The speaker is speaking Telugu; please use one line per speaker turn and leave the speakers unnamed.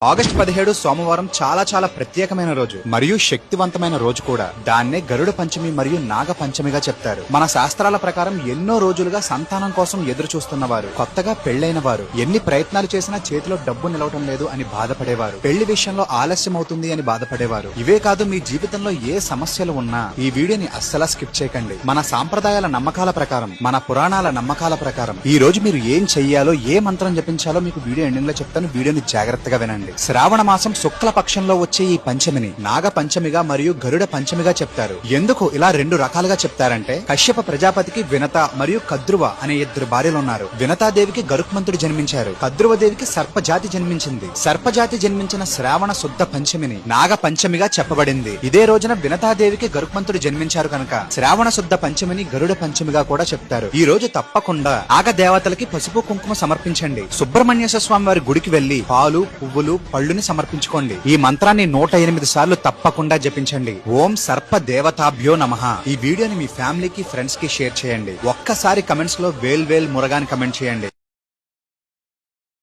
ఆగస్టు 17 సోమవారం చాలా ప్రత్యేకమైన రోజు మరియు శక్తివంతమైన రోజు కూడా. దాన్నే గరుడ పంచమి మరియు నాగ పంచమిగా చెప్తారు. మన శాస్త్రాల ప్రకారం ఎన్నో రోజులుగా సంతానం కోసం ఎదురు చూస్తున్నవారు, కొత్తగా పెళ్లైన వారు, ఎన్ని ప్రయత్నాలు చేసినా చేతిలో డబ్బు నిలవటం లేదు అని బాధపడేవారు, పెళ్లి విషయంలో ఆలస్యం అవుతుంది అని బాధపడేవారు. ఇవే కాదు, మీ జీవితంలో ఏ సమస్యలు ఉన్నా ఈ వీడియోని అస్సలా స్కిప్ చేయకండి. మన సాంప్రదాయాల నమ్మకాల ప్రకారం, మన పురాణాల నమ్మకాల ప్రకారం ఈ రోజు మీరు ఏం చెయ్యాలో, ఏ మంత్రం జపించాలో మీకు వీడియో ఎండింగ్ లో చెప్తాను. వీడియోని జాగ్రత్తగా వినండి. శ్రావణ మాసం శుక్ల పక్షంలో వచ్చే ఈ పంచమిని నాగ పంచమిగా మరియు గరుడ పంచమిగా చెప్తారు. ఎందుకు ఇలా రెండు రకాలుగా చెప్తారంటే, కశ్యప ప్రజాపతికి వినత మరియు కద్రువ అనే ఇద్దరు భార్యలున్నారు. వినతాదేవికి గరుత్మంతుడు జన్మించారు. కద్రువదేవికి సర్పజాతి జన్మించింది. సర్పజాతి జన్మించిన శ్రావణ శుద్ధ పంచమిని నాగ పంచమిగా చెప్పబడింది. ఇదే రోజున వినతాదేవికి గరుత్మంతుడు జన్మించారు కనుక శ్రావణ శుద్ధ పంచమిని గరుడ పంచమిగా కూడా చెప్తారు. ఈ రోజు తప్పకుండా నాగ దేవతలకి పసుపు కుంకుమ సమర్పించండి. సుబ్రహ్మణ్యేశ్వర స్వామి వారి గుడికి వెళ్లి పాలు, పువ్వులు, పళ్ళుని సమర్పించుకోండి. ఈ మంత్రాన్ని 108 సార్లు తప్పకుండా జపించండి. ఓం సర్ప దేవతాభ్యో నమః. ఈ వీడియోని మీ ఫ్యామిలీకి, ఫ్రెండ్స్ కి షేర్ చేయండి. ఒక్కసారి కమెంట్స్ లో వేల్ మురగాని కమెంట్ చేయండి.